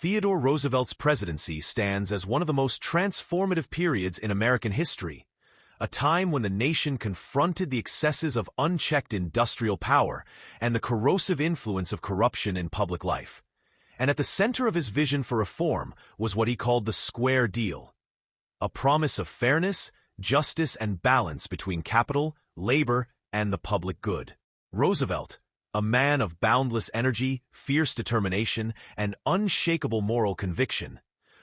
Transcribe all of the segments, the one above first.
Theodore Roosevelt's presidency stands as one of the most transformative periods in American history, a time when the nation confronted the excesses of unchecked industrial power and the corrosive influence of corruption in public life. And at the center of his vision for reform was what he called the Square Deal, a promise of fairness, justice, and balance between capital, labor, and the public good. Roosevelt, a man of boundless energy, fierce determination, and unshakable moral conviction,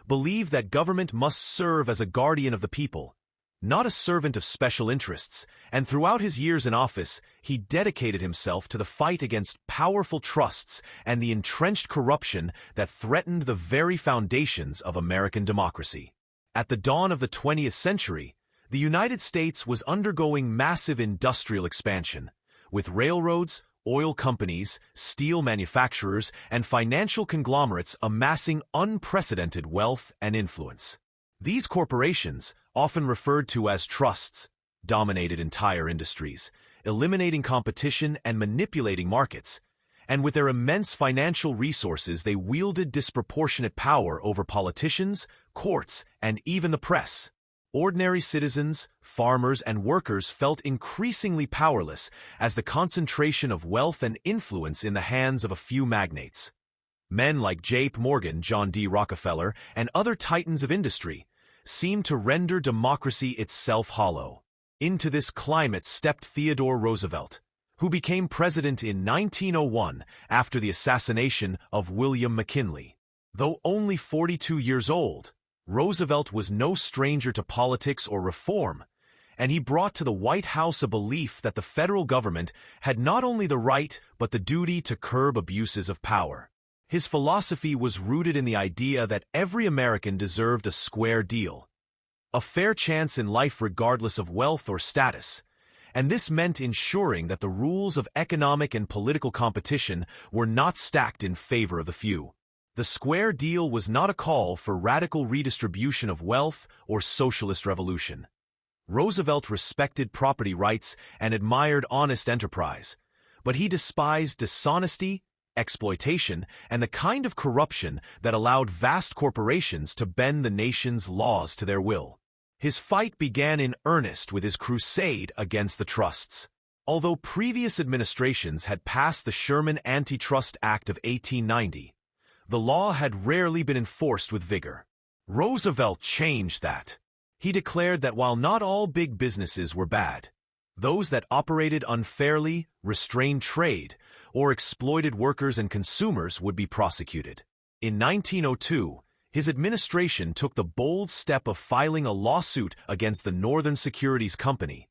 believed that government must serve as a guardian of the people, not a servant of special interests, and throughout his years in office, he dedicated himself to the fight against powerful trusts and the entrenched corruption that threatened the very foundations of American democracy. At the dawn of the 20th century, the United States was undergoing massive industrial expansion, with railroads, oil companies, steel manufacturers, and financial conglomerates amassing unprecedented wealth and influence. These corporations, often referred to as trusts, dominated entire industries, eliminating competition and manipulating markets, and with their immense financial resources they wielded disproportionate power over politicians, courts, and even the press. Ordinary citizens, farmers, and workers felt increasingly powerless as the concentration of wealth and influence in the hands of a few magnates. Men like J.P. Morgan, John D. Rockefeller, and other titans of industry seemed to render democracy itself hollow. Into this climate stepped Theodore Roosevelt, who became president in 1901 after the assassination of William McKinley. Though only 42 years old, Roosevelt was no stranger to politics or reform, and he brought to the White House a belief that the federal government had not only the right but the duty to curb abuses of power. His philosophy was rooted in the idea that every American deserved a square deal, a fair chance in life regardless of wealth or status, and this meant ensuring that the rules of economic and political competition were not stacked in favor of the few. The Square Deal was not a call for radical redistribution of wealth or socialist revolution. Roosevelt respected property rights and admired honest enterprise, but he despised dishonesty, exploitation, and the kind of corruption that allowed vast corporations to bend the nation's laws to their will. His fight began in earnest with his crusade against the trusts. Although previous administrations had passed the Sherman Antitrust Act of 1890, the law had rarely been enforced with vigor. Roosevelt changed that. He declared that while not all big businesses were bad, those that operated unfairly, restrained trade, or exploited workers and consumers would be prosecuted. In 1902, his administration took the bold step of filing a lawsuit against the Northern Securities Company,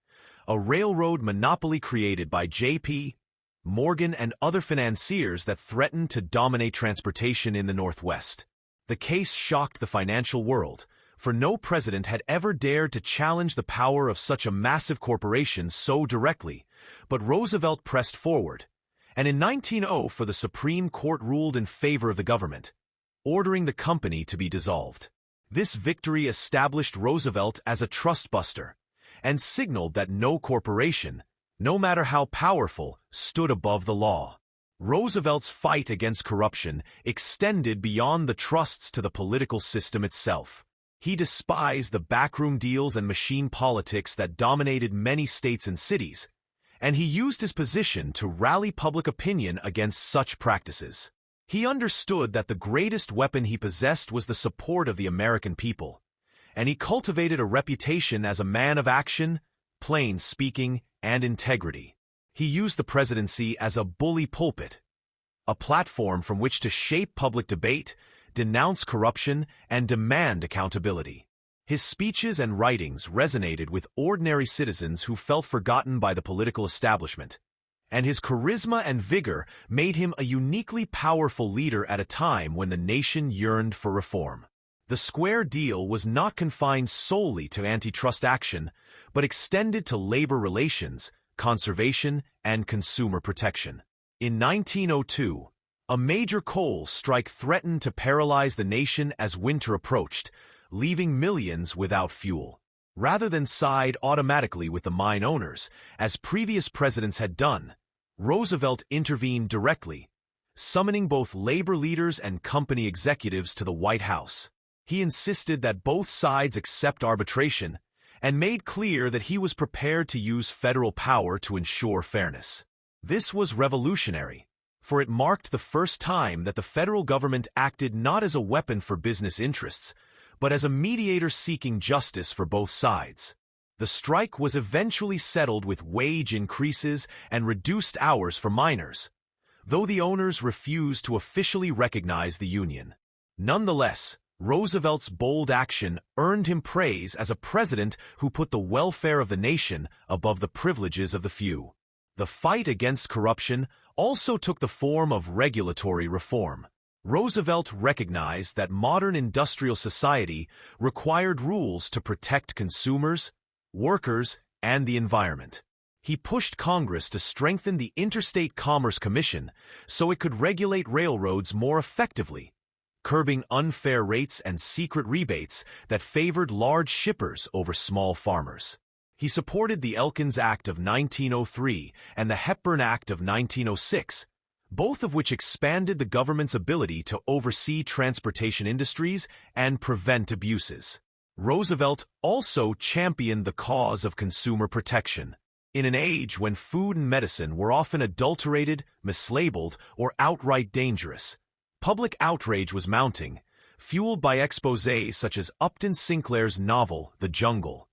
a railroad monopoly created by J.P. Morgan and other financiers that threatened to dominate transportation in the Northwest. The case shocked the financial world, for no president had ever dared to challenge the power of such a massive corporation so directly, but Roosevelt pressed forward, and in 1904 the Supreme Court ruled in favor of the government, ordering the company to be dissolved. This victory established Roosevelt as a trustbuster, and signaled that no corporation, no matter how powerful, stood above the law. Roosevelt's fight against corruption extended beyond the trusts to the political system itself. He despised the backroom deals and machine politics that dominated many states and cities, and he used his position to rally public opinion against such practices. He understood that the greatest weapon he possessed was the support of the American people, and he cultivated a reputation as a man of action, plain speaking, and integrity. He used the presidency as a bully pulpit, a platform from which to shape public debate, denounce corruption, and demand accountability. His speeches and writings resonated with ordinary citizens who felt forgotten by the political establishment, and his charisma and vigor made him a uniquely powerful leader at a time when the nation yearned for reform. The Square Deal was not confined solely to antitrust action, but extended to labor relations, conservation, and consumer protection. In 1902, a major coal strike threatened to paralyze the nation as winter approached, leaving millions without fuel. Rather than side automatically with the mine owners, as previous presidents had done, Roosevelt intervened directly, summoning both labor leaders and company executives to the White House. He insisted that both sides accept arbitration and made clear that he was prepared to use federal power to ensure fairness. This was revolutionary, for it marked the first time that the federal government acted not as a weapon for business interests, but as a mediator seeking justice for both sides. The strike was eventually settled with wage increases and reduced hours for miners, though the owners refused to officially recognize the union. Nonetheless, Roosevelt's bold action earned him praise as a president who put the welfare of the nation above the privileges of the few. The fight against corruption also took the form of regulatory reform. Roosevelt recognized that modern industrial society required rules to protect consumers, workers, and the environment. He pushed Congress to strengthen the Interstate Commerce Commission so it could regulate railroads more effectively, curbing unfair rates and secret rebates that favored large shippers over small farmers. He supported the Elkins Act of 1903 and the Hepburn Act of 1906, both of which expanded the government's ability to oversee transportation industries and prevent abuses. Roosevelt also championed the cause of consumer protection. In an age when food and medicine were often adulterated, mislabeled, or outright dangerous, public outrage was mounting, fueled by exposés such as Upton Sinclair's novel The Jungle,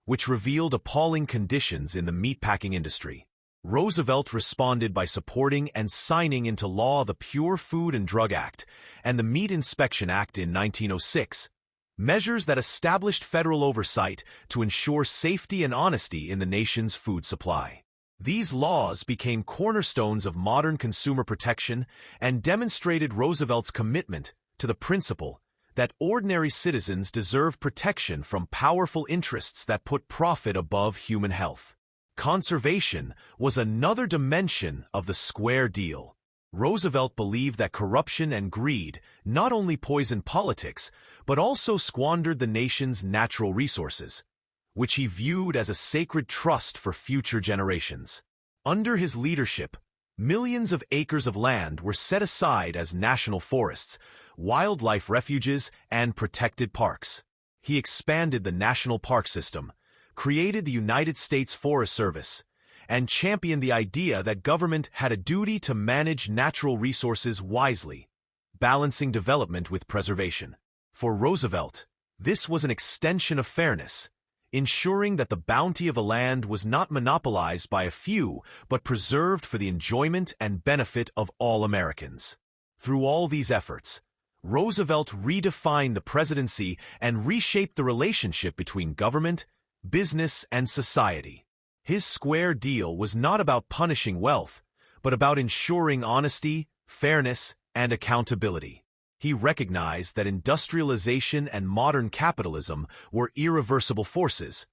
which revealed appalling conditions in the meatpacking industry. Roosevelt responded by supporting and signing into law the Pure Food and Drug Act and the Meat Inspection Act in 1906, measures that established federal oversight to ensure safety and honesty in the nation's food supply. These laws became cornerstones of modern consumer protection and demonstrated Roosevelt's commitment to the principle that ordinary citizens deserve protection from powerful interests that put profit above human health. Conservation was another dimension of the Square Deal. Roosevelt believed that corruption and greed not only poisoned politics, but also squandered the nation's natural resources, which he viewed as a sacred trust for future generations. Under his leadership, millions of acres of land were set aside as national forests, wildlife refuges, and protected parks. He expanded the national park system, created the United States Forest Service, and championed the idea that government had a duty to manage natural resources wisely, balancing development with preservation. For Roosevelt, this was an extension of fairness, ensuring that the bounty of the land was not monopolized by a few, but preserved for the enjoyment and benefit of all Americans. Through all these efforts, Roosevelt redefined the presidency and reshaped the relationship between government, business, and society. His Square Deal was not about punishing wealth, but about ensuring honesty, fairness, and accountability. He recognized that industrialization and modern capitalism were irreversible forces,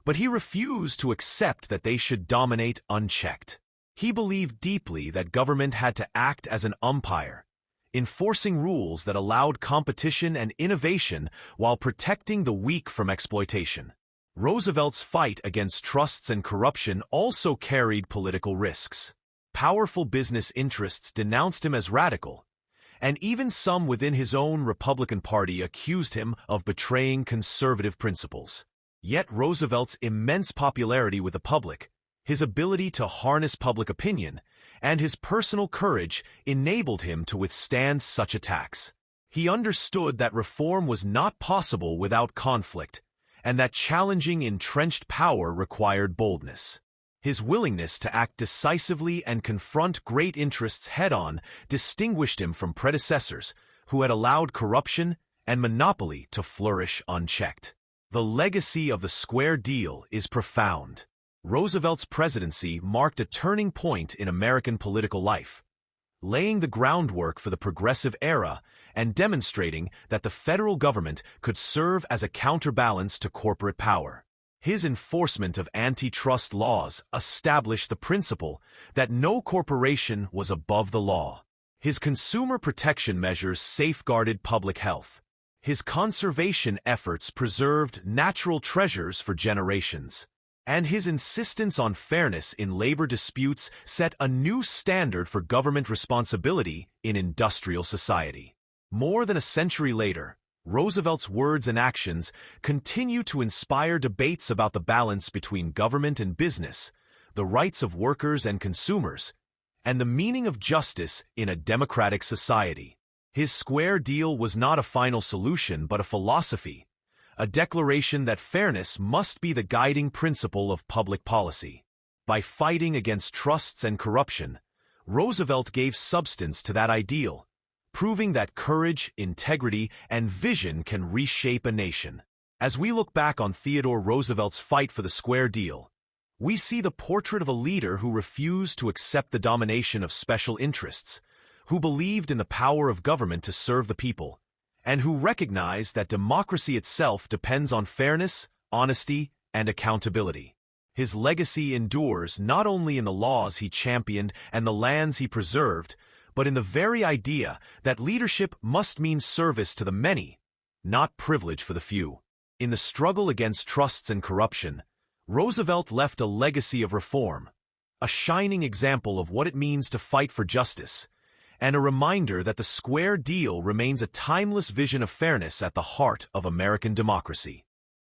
but he refused to accept that they should dominate unchecked. He believed deeply that government had to act as an umpire, enforcing rules that allowed competition and innovation while protecting the weak from exploitation. Roosevelt's fight against trusts and corruption also carried political risks. Powerful business interests denounced him as radical, and even some within his own Republican Party accused him of betraying conservative principles. Yet Roosevelt's immense popularity with the public, his ability to harness public opinion, and his personal courage enabled him to withstand such attacks. He understood that reform was not possible without conflict, and that challenging entrenched power required boldness. His willingness to act decisively and confront great interests head-on distinguished him from predecessors who had allowed corruption and monopoly to flourish unchecked. The legacy of the Square Deal is profound. Roosevelt's presidency marked a turning point in American political life, laying the groundwork for the progressive era and demonstrating that the federal government could serve as a counterbalance to corporate power. His enforcement of antitrust laws established the principle that no corporation was above the law. His consumer protection measures safeguarded public health. His conservation efforts preserved natural treasures for generations. And his insistence on fairness in labor disputes set a new standard for government responsibility in industrial society. More than a century later, Roosevelt's words and actions continue to inspire debates about the balance between government and business, the rights of workers and consumers, and the meaning of justice in a democratic society. His Square Deal was not a final solution but a philosophy, a declaration that fairness must be the guiding principle of public policy. By fighting against trusts and corruption, Roosevelt gave substance to that ideal, proving that courage, integrity, and vision can reshape a nation. As we look back on Theodore Roosevelt's fight for the Square Deal, we see the portrait of a leader who refused to accept the domination of special interests, who believed in the power of government to serve the people, and who recognized that democracy itself depends on fairness, honesty, and accountability. His legacy endures not only in the laws he championed and the lands he preserved, but in the very idea that leadership must mean service to the many, not privilege for the few. In the struggle against trusts and corruption, Roosevelt left a legacy of reform, a shining example of what it means to fight for justice, and a reminder that the Square Deal remains a timeless vision of fairness at the heart of American democracy.